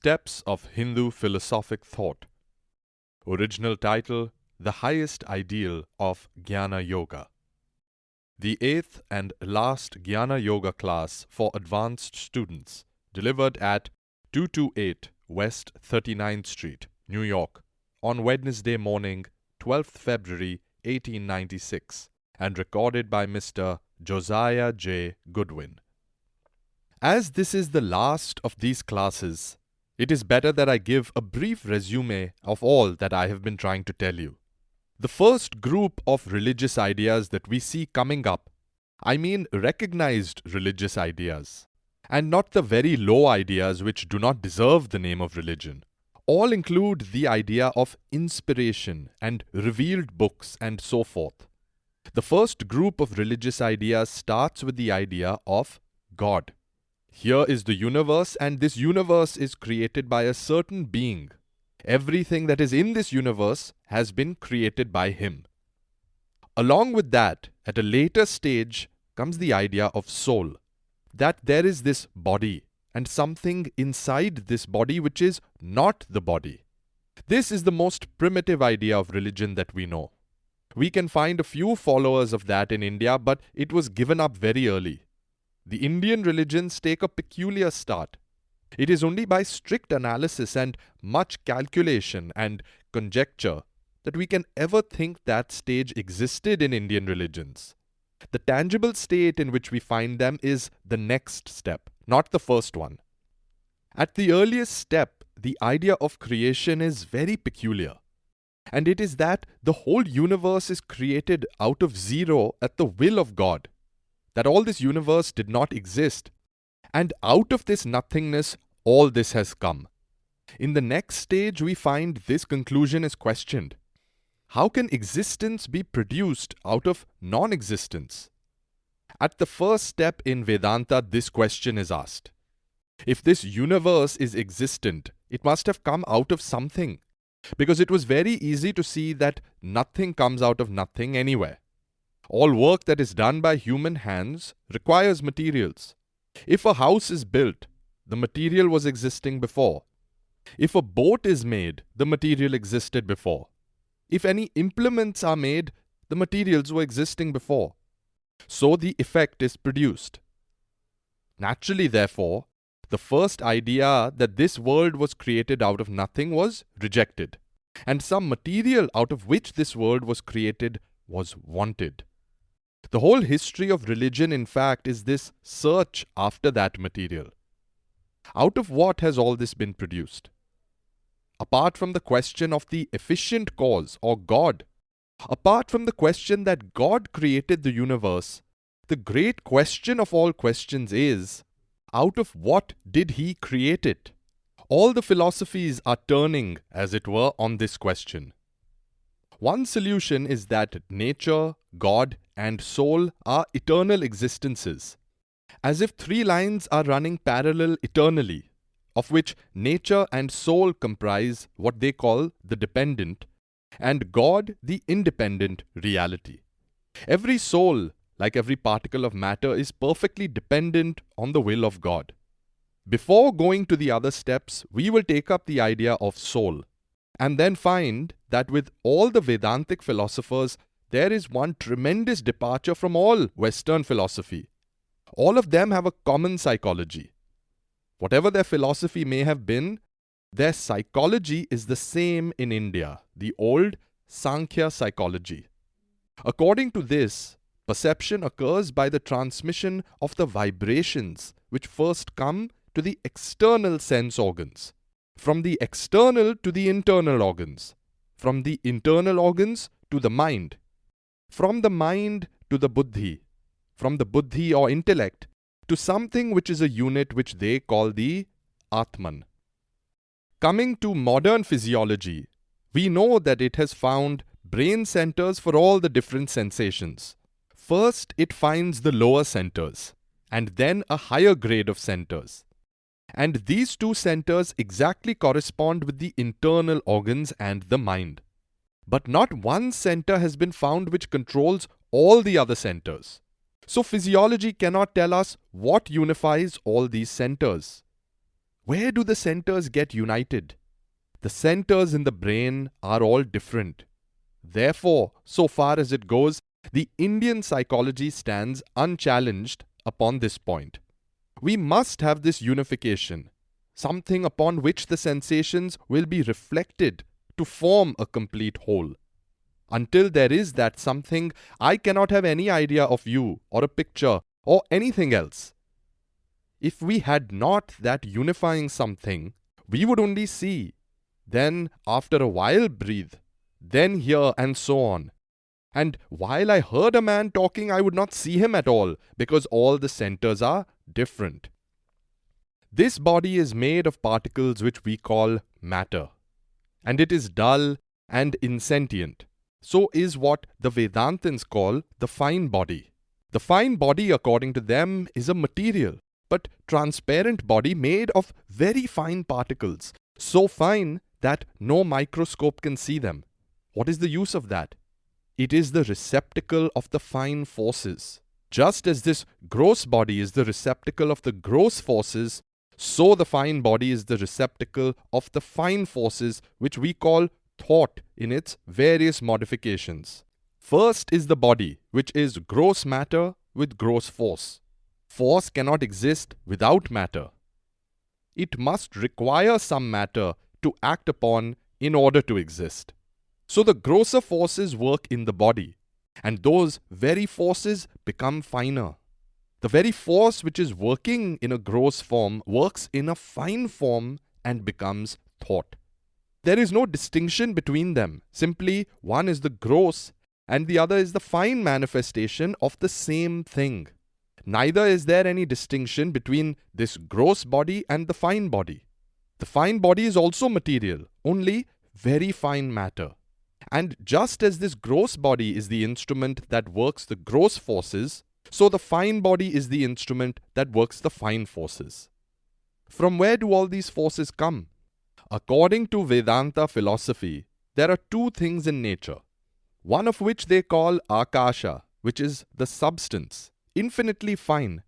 Steps of Hindu Philosophic Thought. Original title: The Highest Ideal of Jnana Yoga. The 8th and last Jnana Yoga class for advanced students, delivered at 228 West 39th Street, New York, on Wednesday morning, 12th February 1896, and recorded by Mr. Josiah J. Goodwin. As this is the last of these classes, it is better that I give a brief resume of all that I have been trying to tell you. The first group of religious ideas that we see coming up, I mean recognized religious ideas, and not the very low ideas which do not deserve the name of religion, all include the idea of inspiration and revealed books and so forth. The first group of religious ideas starts with the idea of God. Here is the universe, and this universe is created by a certain being. Everything that is in this universe has been created by him. Along with that, at a later stage, comes the idea of soul. That there is this body, and something inside this body which is not the body. This is the most primitive idea of religion that we know. We can find a few followers of that in India, but it was given up very early. The Indian religions take a peculiar start. It is only by strict analysis and much calculation and conjecture that we can ever think that stage existed in Indian religions. The tangible state in which we find them is the next step, not the first one. At the earliest step, the idea of creation is very peculiar. And it is that the whole universe is created out of zero at the will of God. That all this universe did not exist. And out of this nothingness, all this has come. In the next stage, we find this conclusion is questioned. How can existence be produced out of non-existence? At the first step in Vedanta, this question is asked. If this universe is existent, it must have come out of something. Because it was very easy to see that nothing comes out of nothing anywhere. All work that is done by human hands requires materials. If a house is built, the material was existing before. If a boat is made, the material existed before. If any implements are made, the materials were existing before. So the effect is produced. Naturally, therefore, the first idea that this world was created out of nothing was rejected, and some material out of which this world was created was wanted. The whole history of religion, in fact, is this search after that material. Out of what has all this been produced? Apart from the question of the efficient cause or God, apart from the question that God created the universe, the great question of all questions is, out of what did He create it? All the philosophies are turning, as it were, on this question. One solution is that nature, God, and soul are eternal existences, as if three lines are running parallel eternally, of which nature and soul comprise what they call the dependent, and God the independent reality. Every soul, like every particle of matter, is perfectly dependent on the will of God. Before going to the other steps, we will take up the idea of soul, and then find that with all the Vedantic philosophers, there is one tremendous departure from all Western philosophy. All of them have a common psychology. Whatever their philosophy may have been, their psychology is the same in India, the old Sankhya psychology. According to this, perception occurs by the transmission of the vibrations which first come to the external sense organs, from the external to the internal organs, from the internal organs to the mind, from the mind to the buddhi, from the buddhi or intellect to something which is a unit which they call the Atman. Coming to modern physiology, we know that it has found brain centers for all the different sensations. First, it finds the lower centers, and then a higher grade of centers. And these two centers exactly correspond with the internal organs and the mind. But not one center has been found which controls all the other centers. So physiology cannot tell us what unifies all these centers. Where do the centers get united? The centers in the brain are all different. Therefore, so far as it goes, the Indian psychology stands unchallenged upon this point. We must have this unification, something upon which the sensations will be reflected to form a complete whole. Until there is that something, I cannot have any idea of you or a picture or anything else. If we had not that unifying something, we would only see, then after a while breathe, then hear, and so on. And while I heard a man talking, I would not see him at all, because all the centers are different. This body is made of particles which we call matter, and it is dull and insentient. So is what the Vedantins call the fine body. The fine body, according to them, is a material, but transparent body made of very fine particles, so fine that no microscope can see them. What is the use of that? It is the receptacle of the fine forces. Just as this gross body is the receptacle of the gross forces, so the fine body is the receptacle of the fine forces which we call thought in its various modifications. First is the body, which is gross matter with gross force. Force cannot exist without matter. It must require some matter to act upon in order to exist. So the grosser forces work in the body, and those very forces become finer. The very force which is working in a gross form works in a fine form and becomes thought. There is no distinction between them. Simply one is the gross and the other is the fine manifestation of the same thing. Neither is there any distinction between this gross body and the fine body. The fine body is also material, only very fine matter. And just as this gross body is the instrument that works the gross forces, so the fine body is the instrument that works the fine forces. From where do all these forces come? According to Vedanta philosophy, there are two things in nature, one of which they call Akasha, which is the substance, infinitely fine,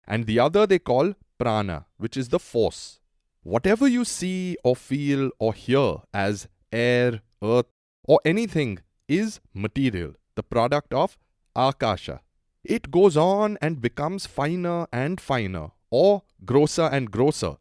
and the other they call Prana, which is the force. Whatever you see or feel or hear as air, earth, or anything is material, the product of Akasha. It goes on and becomes finer and finer, or grosser and grosser,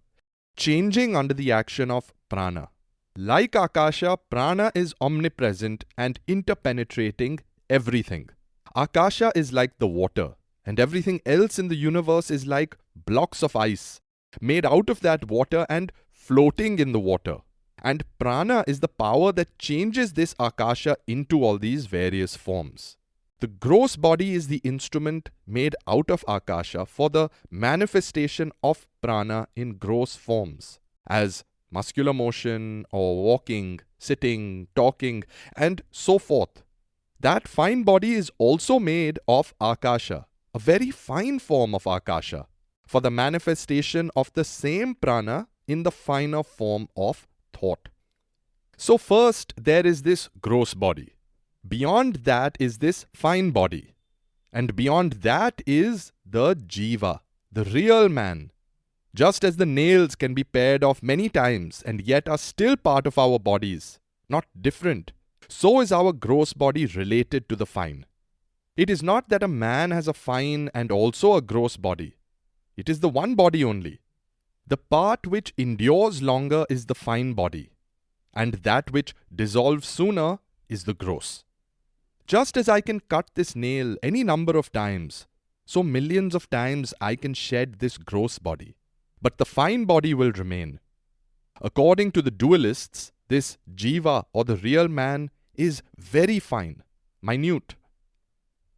changing under the action of prana. Like Akasha, prana is omnipresent and interpenetrating everything. Akasha is like the water, and everything else in the universe is like blocks of ice, made out of that water and floating in the water. And prana is the power that changes this Akasha into all these various forms. The gross body is the instrument made out of Akasha for the manifestation of prana in gross forms, as muscular motion or walking, sitting, talking, and so forth. That fine body is also made of Akasha, a very fine form of Akasha, for the manifestation of the same prana in the finer form of thought. So first there is this gross body. Beyond that is this fine body. And beyond that is the jiva, the real man. Just as the nails can be pared off many times and yet are still part of our bodies, not different, so is our gross body related to the fine. It is not that a man has a fine and also a gross body. It is the one body only. The part which endures longer is the fine body, and that which dissolves sooner is the gross. Just as I can cut this nail any number of times, so millions of times I can shed this gross body. But the fine body will remain. According to the dualists, this jiva or the real man is very fine, minute.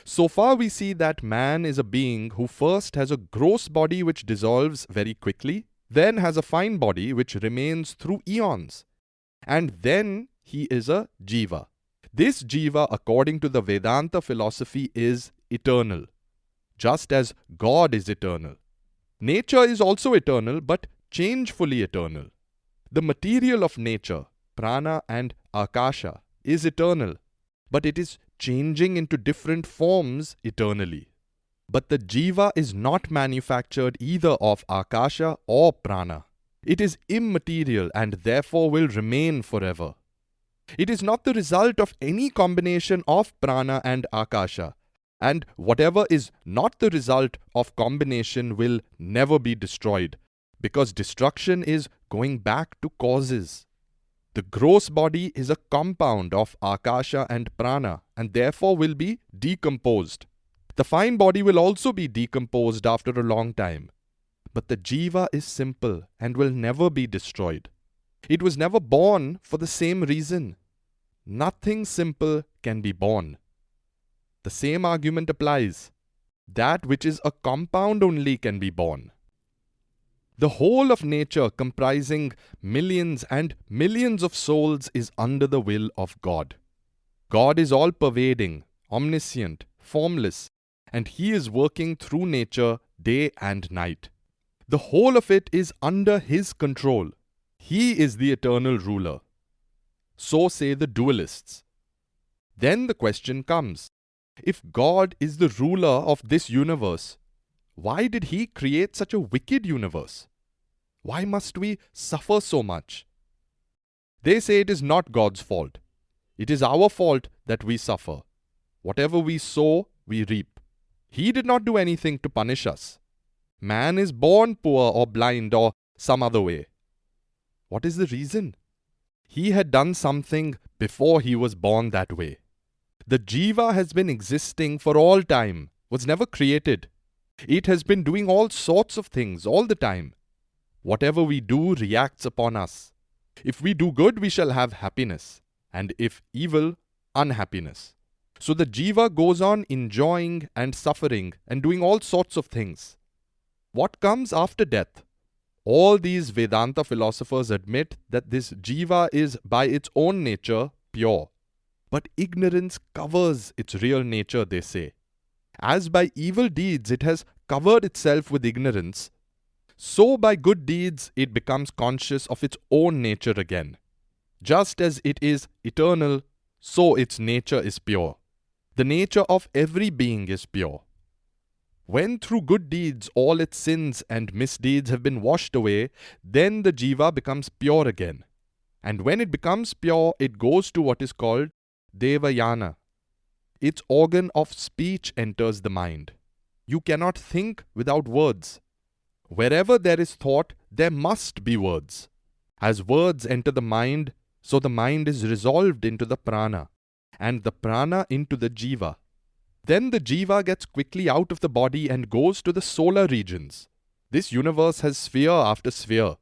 So far we see that man is a being who first has a gross body which dissolves very quickly, then has a fine body which remains through eons, and then he is a jiva. This jiva, according to the Vedanta philosophy, is eternal, just as God is eternal. Nature is also eternal, but changefully eternal. The material of nature, prana and akasha, is eternal, but it is changing into different forms eternally. But the jiva is not manufactured either of akasha or prana. It is immaterial and therefore will remain forever. It is not the result of any combination of prana and akasha, and whatever is not the result of combination will never be destroyed, because destruction is going back to causes. The gross body is a compound of akasha and prana, and therefore will be decomposed. The fine body will also be decomposed after a long time. But the jiva is simple and will never be destroyed. It was never born for the same reason. Nothing simple can be born. The same argument applies. That which is a compound only can be born. The whole of nature, comprising millions and millions of souls, is under the will of God. God is all-pervading, omniscient, formless, and He is working through nature day and night. The whole of it is under His control. He is the eternal ruler. So say the dualists. Then the question comes, if God is the ruler of this universe, why did He create such a wicked universe? Why must we suffer so much? They say it is not God's fault. It is our fault that we suffer. Whatever we sow, we reap. He did not do anything to punish us. Man is born poor or blind or some other way. What is the reason? He had done something before he was born that way. The jiva has been existing for all time, was never created. It has been doing all sorts of things all the time. Whatever we do reacts upon us. If we do good, we shall have happiness, and if evil, unhappiness. So the jiva goes on enjoying and suffering and doing all sorts of things. What comes after death? All these Vedanta philosophers admit that this jiva is by its own nature pure. But ignorance covers its real nature, they say. As by evil deeds it has covered itself with ignorance, so by good deeds it becomes conscious of its own nature again. Just as it is eternal, so its nature is pure. The nature of every being is pure. When through good deeds all its sins and misdeeds have been washed away, then the jiva becomes pure again. And when it becomes pure, it goes to what is called Devayana. Its organ of speech enters the mind. You cannot think without words. Wherever there is thought, there must be words. As words enter the mind, so the mind is resolved into the prana, and the prana into the jiva. Then the jiva gets quickly out of the body and goes to the solar regions. This universe has sphere after sphere.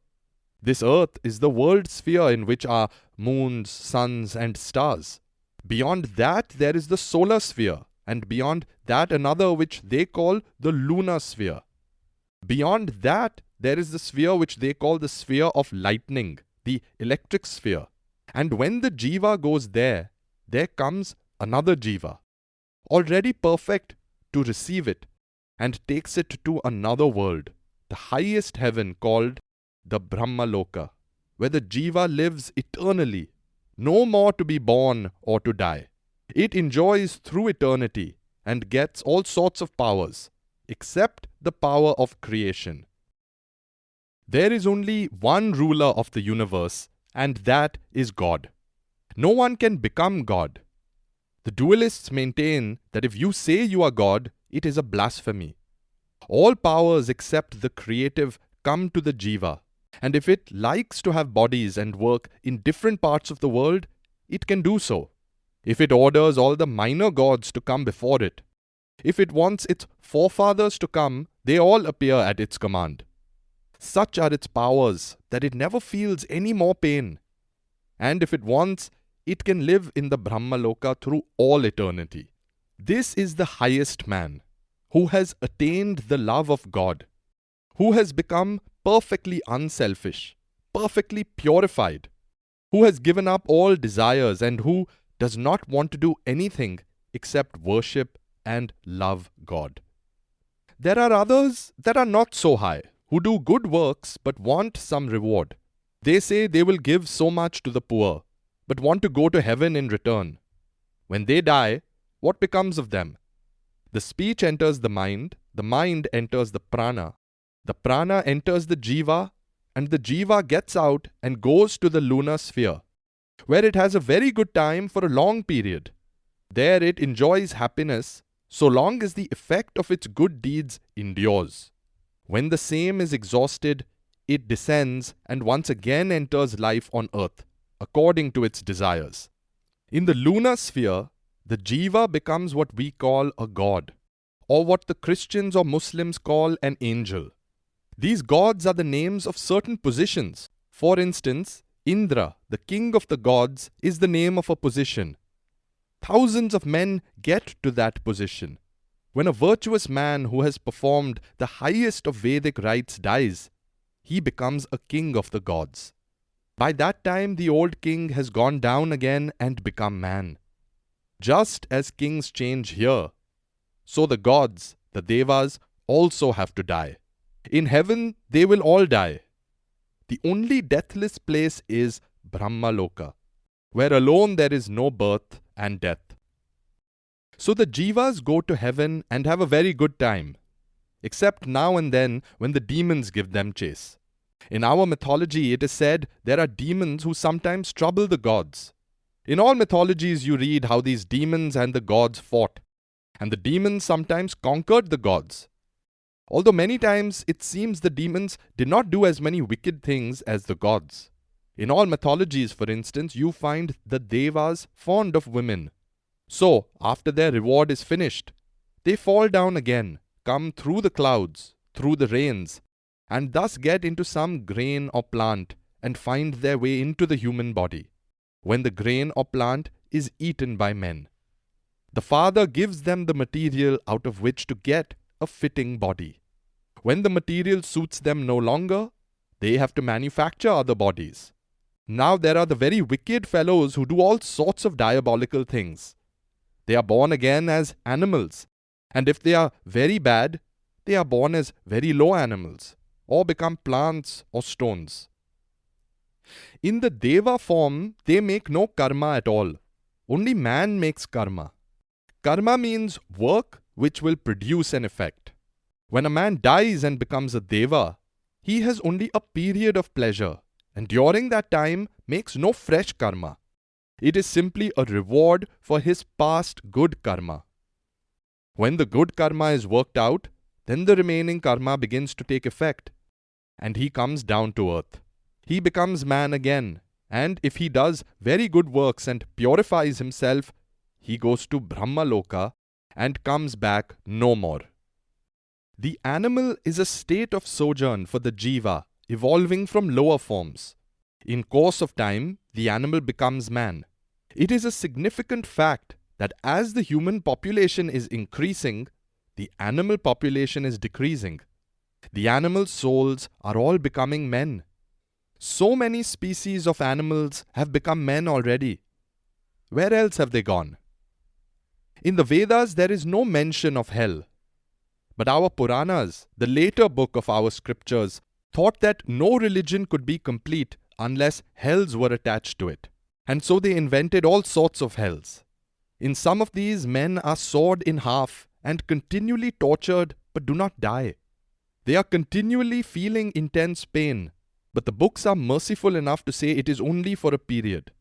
This earth is the world sphere in which are moons, suns, and stars. Beyond that there is the solar sphere, and beyond that another which they call the lunar sphere. Beyond that there is the sphere which they call the sphere of lightning, the electric sphere. And when the jiva goes there, there comes another jiva, already perfect, to receive it, and takes it to another world, the highest heaven called the Brahmaloka, where the jiva lives eternally, no more to be born or to die. It enjoys through eternity and gets all sorts of powers, except the power of creation. There is only one ruler of the universe, and that is God. No one can become God. The dualists maintain that if you say you are God, it is a blasphemy. All powers except the creative come to the jiva, and if it likes to have bodies and work in different parts of the world, it can do so. If it orders all the minor gods to come before it, if it wants its forefathers to come, they all appear at its command. Such are its powers that it never feels any more pain. And if it wants, it can live in the Brahmaloka through all eternity. This is the highest man, who has attained the love of God, who has become perfectly unselfish, perfectly purified, who has given up all desires and who does not want to do anything except worship and love God. There are others that are not so high, who do good works but want some reward. They say they will give so much to the poor, but want to go to heaven in return. When they die, what becomes of them? The speech enters the mind enters the prana enters the jiva, and the jiva gets out and goes to the lunar sphere, where it has a very good time for a long period. There it enjoys happiness so long as the effect of its good deeds endures. When the same is exhausted, it descends and once again enters life on earth, according to its desires. In the lunar sphere, the jiva becomes what we call a god, or what the Christians or Muslims call an angel. These gods are the names of certain positions. For instance, Indra, the king of the gods, is the name of a position. Thousands of men get to that position. When a virtuous man who has performed the highest of Vedic rites dies, he becomes a king of the gods. By that time, the old king has gone down again and become man. Just as kings change here, so the gods, the devas, also have to die. In heaven, they will all die. The only deathless place is Brahmaloka, where alone there is no birth and death. So the jivas go to heaven and have a very good time, except now and then when the demons give them chase. In our mythology, it is said there are demons who sometimes trouble the gods. In all mythologies, you read how these demons and the gods fought, and the demons sometimes conquered the gods. Although many times it seems the demons did not do as many wicked things as the gods. In all mythologies, for instance, you find the devas fond of women. So, after their reward is finished, they fall down again, come through the clouds, through the rains, and thus get into some grain or plant and find their way into the human body, when the grain or plant is eaten by men. The Father gives them the material out of which to get a fitting body. When the material suits them no longer, they have to manufacture other bodies. Now there are the very wicked fellows who do all sorts of diabolical things. They are born again as animals, and if they are very bad, they are born as very low animals, or become plants or stones. In the deva form, they make no karma at all. Only man makes karma. Karma means work which will produce an effect. When a man dies and becomes a deva, he has only a period of pleasure, and during that time makes no fresh karma. It is simply a reward for his past good karma. When the good karma is worked out, then the remaining karma begins to take effect, and he comes down to earth. He becomes man again, and if he does very good works and purifies himself, he goes to Brahmaloka and comes back no more. The animal is a state of sojourn for the jiva, evolving from lower forms. In course of time, the animal becomes man. It is a significant fact that as the human population is increasing, the animal population is decreasing. The animal souls are all becoming men. So many species of animals have become men already. Where else have they gone? In the Vedas, there is no mention of hell. But our Puranas, the later book of our scriptures, thought that no religion could be complete unless hells were attached to it. And so they invented all sorts of hells. In some of these, men are sawed in half and continually tortured but do not die. They are continually feeling intense pain, but the books are merciful enough to say it is only for a period.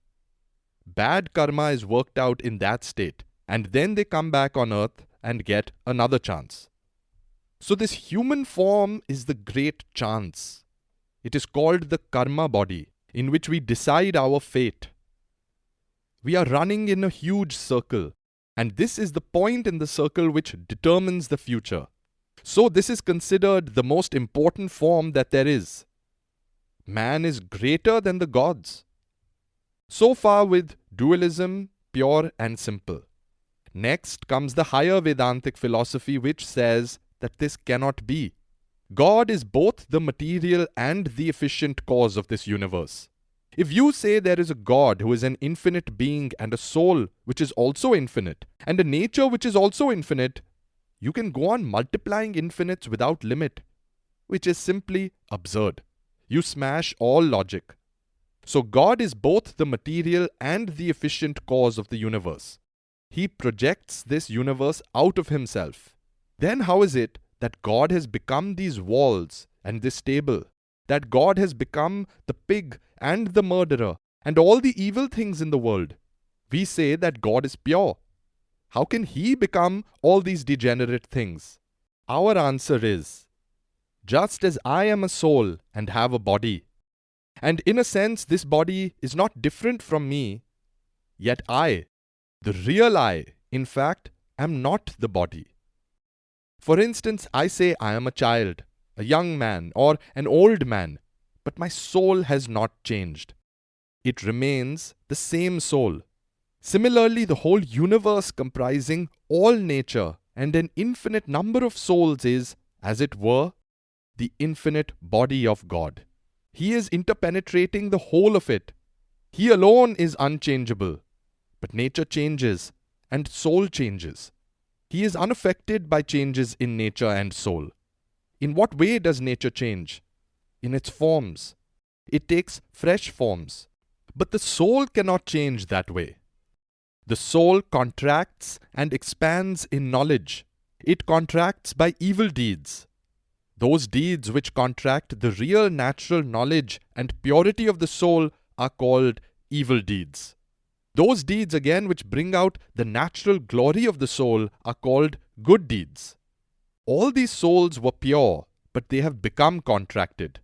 Bad karma is worked out in that state, and then they come back on earth and get another chance. So this human form is the great chance. It is called the karma body, in which we decide our fate. We are running in a huge circle, and this is the point in the circle which determines the future. So this is considered the most important form that there is. Man is greater than the gods. So far with dualism, pure and simple. Next comes the higher Vedantic philosophy which says that this cannot be. God is both the material and the efficient cause of this universe. If you say there is a God who is an infinite being and a soul which is also infinite, and a nature which is also infinite, you can go on multiplying infinites without limit, which is simply absurd. You smash all logic. So God is both the material and the efficient cause of the universe. He projects this universe out of himself. Then how is it that God has become these walls and this table? that God has become the pig and the murderer and all the evil things in the world, we say that God is pure. How can He become all these degenerate things? Our answer is, just as I am a soul and have a body, and in a sense this body is not different from me, yet I, the real I, in fact, am not the body. For instance, I say I am a child, a young man, or an old man, but my soul has not changed. It remains the same soul. Similarly, the whole universe comprising all nature and an infinite number of souls is, as it were, the infinite body of God. He is interpenetrating the whole of it. He alone is unchangeable. But nature changes, and soul changes. He is unaffected by changes in nature and soul. In what way does nature change? In its forms. It takes fresh forms. But the soul cannot change that way. The soul contracts and expands in knowledge. It contracts by evil deeds. Those deeds which contract the real natural knowledge and purity of the soul are called evil deeds. Those deeds again which bring out the natural glory of the soul are called good deeds. All these souls were pure, but they have become contracted.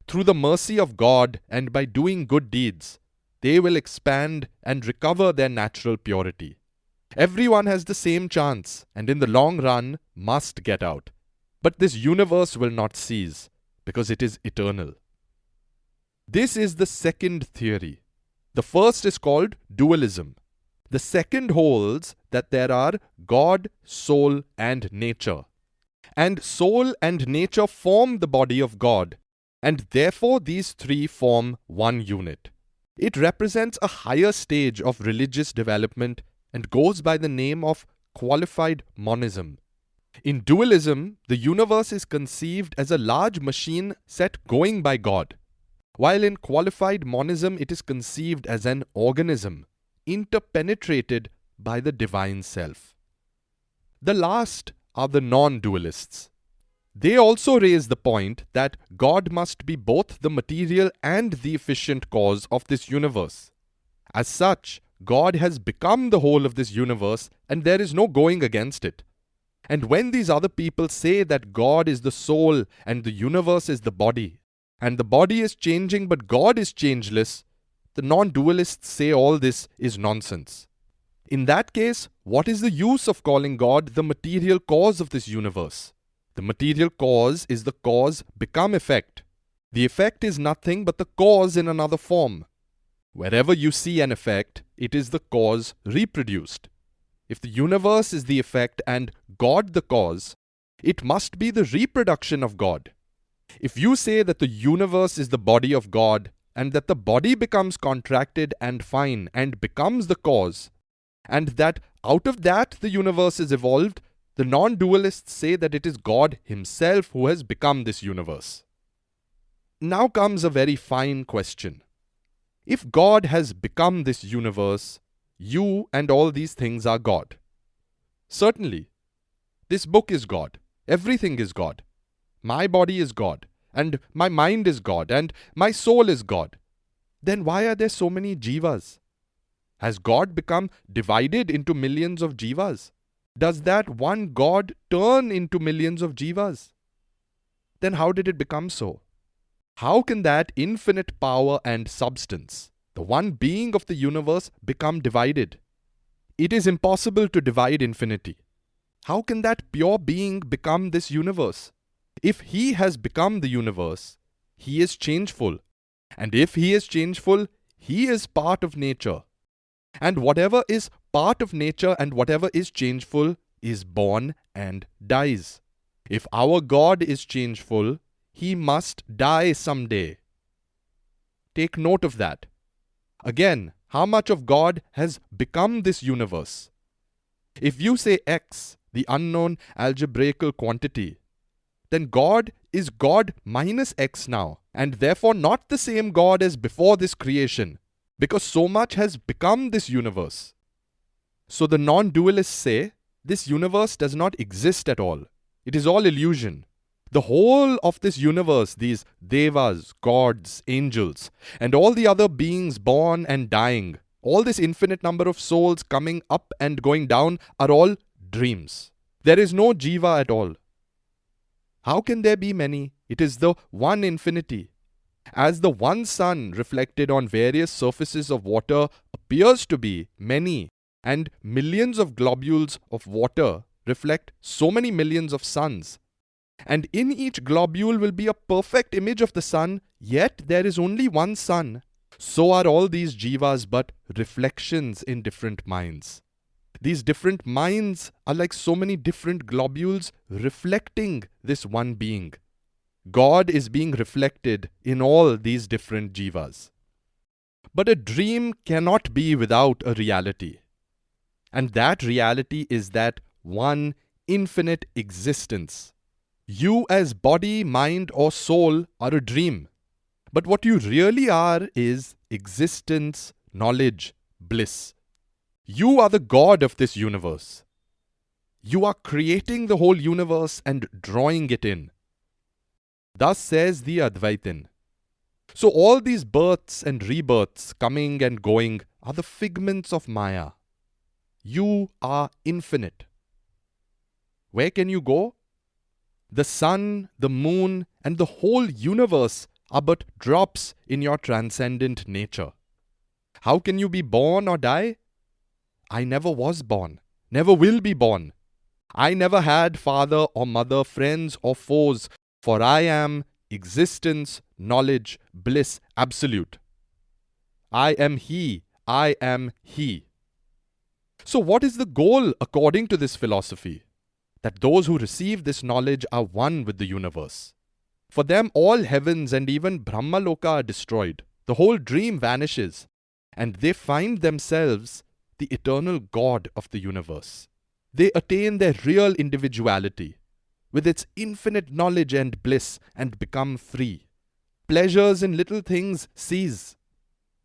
Through the mercy of God and by doing good deeds, they will expand and recover their natural purity. Everyone has the same chance and in the long run must get out. But this universe will not cease because it is eternal. This is the second theory. The first is called dualism. The second holds that there are God, soul, and nature. And soul and nature form the body of God, and therefore these three form one unit. It represents a higher stage of religious development and goes by the name of qualified monism. In dualism, the universe is conceived as a large machine set going by God, while in qualified monism it is conceived as an organism, interpenetrated by the divine self. The last are the non-dualists. They also raise the point that God must be both the material and the efficient cause of this universe. As such, God has become the whole of this universe and there is no going against it. And when these other people say that God is the soul and the universe is the body, and the body is changing but God is changeless, the non-dualists say all this is nonsense. In that case, what is the use of calling God the material cause of this universe? The material cause is the cause become effect. The effect is nothing but the cause in another form. Wherever you see an effect, it is the cause reproduced. If the universe is the effect and God the cause, it must be the reproduction of God. If you say that the universe is the body of God and that the body becomes contracted and fine and becomes the cause, and that out of that the universe is evolved, the non-dualists say that it is God Himself who has become this universe. Now comes a very fine question. If God has become this universe, you and all these things are God. Certainly. This book is God. Everything is God. My body is God. And my mind is God. And my soul is God. Then why are there so many jivas? Has God become divided into millions of jivas? Does that one God turn into millions of jivas? Then how did it become so? How can that infinite power and substance, the one being of the universe, become divided? It is impossible to divide infinity. How can that pure being become this universe? If He has become the universe, He is changeful. And if He is changeful, He is part of nature. And whatever is part of nature and whatever is changeful is born and dies. If our God is changeful, He must die someday. Take note of that. Again, how much of God has become this universe? If you say X, the unknown algebraical quantity, then God is God minus X now, and therefore not the same God as before this creation, because so much has become this universe. So the non-dualists say, this universe does not exist at all. It is all illusion. The whole of this universe, these devas, gods, angels, and all the other beings born and dying, all this infinite number of souls coming up and going down are all dreams. There is no jiva at all. How can there be many? It is the one infinity. As the one sun reflected on various surfaces of water appears to be many, and millions of globules of water reflect so many millions of suns, and in each globule will be a perfect image of the sun, yet there is only one sun. So are all these jivas but reflections in different minds. These different minds are like so many different globules reflecting this one being. God is being reflected in all these different jivas. But a dream cannot be without a reality. And that reality is that one infinite existence. You as body, mind or soul are a dream. But what you really are is existence, knowledge, bliss. You are the God of this universe. You are creating the whole universe and drawing it in. Thus says the Advaitin. So all these births and rebirths coming and going are the figments of Maya. You are infinite. Where can you go? The sun, the moon, and the whole universe are but drops in your transcendent nature. How can you be born or die? I never was born, never will be born. I never had father or mother, friends or foes, for I am existence, knowledge, bliss, absolute. I am He, I am He. So what is the goal according to this philosophy? That those who receive this knowledge are one with the universe. For them all heavens and even Brahmaloka are destroyed. The whole dream vanishes, and they find themselves the eternal God of the universe. They attain their real individuality with its infinite knowledge and bliss and become free. Pleasures in little things cease.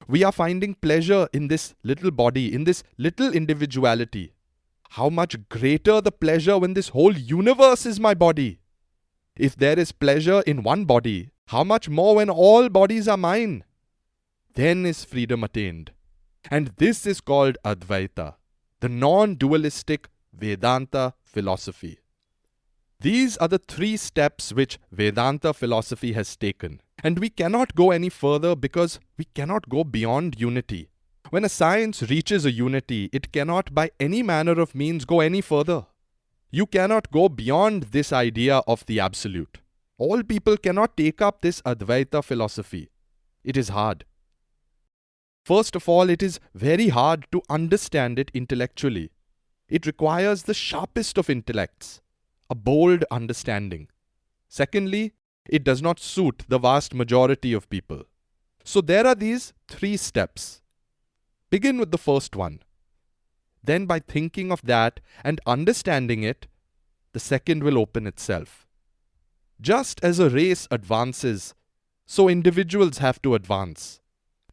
We are finding pleasure in this little body, in this little individuality. How much greater the pleasure when this whole universe is my body? If there is pleasure in one body, how much more when all bodies are mine? Then is freedom attained. And this is called Advaita, the non-dualistic Vedanta philosophy. These are the 3 steps which Vedanta philosophy has taken. And we cannot go any further because we cannot go beyond unity. When a science reaches a unity, it cannot by any manner of means go any further. You cannot go beyond this idea of the absolute. All people cannot take up this Advaita philosophy. It is hard. First of all, it is very hard to understand it intellectually. It requires the sharpest of intellects, a bold understanding. Secondly, it does not suit the vast majority of people. So there are these 3 steps. Begin with the first one. Then by thinking of that and understanding it, the second will open itself. Just as a race advances, so individuals have to advance.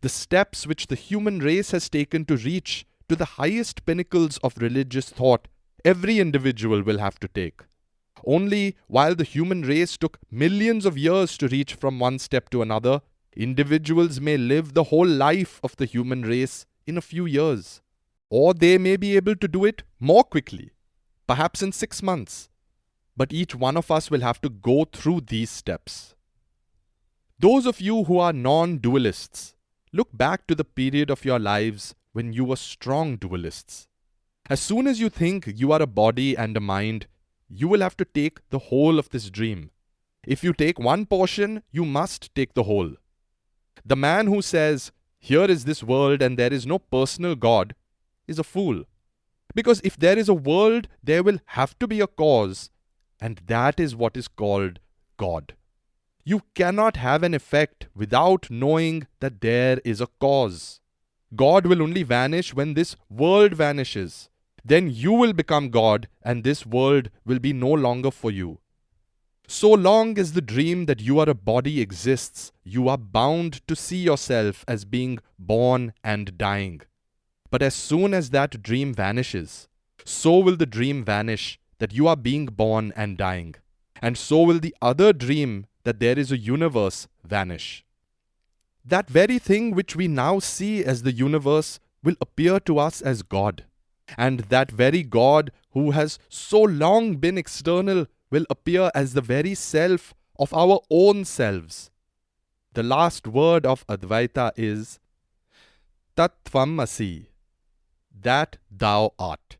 The steps which the human race has taken to reach to the highest pinnacles of religious thought, every individual will have to take. Only while the human race took millions of years to reach from one step to another, individuals may live the whole life of the human race in a few years. Or they may be able to do it more quickly, perhaps in 6 months. But each one of us will have to go through these steps. Those of you who are non-dualists, look back to the period of your lives when you were strong dualists. As soon as you think you are a body and a mind, you will have to take the whole of this dream. If you take one portion, you must take the whole. The man who says, "Here is this world and there is no personal God," is a fool. Because if there is a world, there will have to be a cause, and that is what is called God. You cannot have an effect without knowing that there is a cause. God will only vanish when this world vanishes. Then you will become God and this world will be no longer for you. So long as the dream that you are a body exists, you are bound to see yourself as being born and dying. But as soon as that dream vanishes, so will the dream vanish that you are being born and dying. and so will the other dream that there is a universe vanish. That very thing which we now see as the universe will appear to us as God. And that very God who has so long been external will appear as the very self of our own selves. The last word of Advaita is Tat Tvam Asi, that thou art.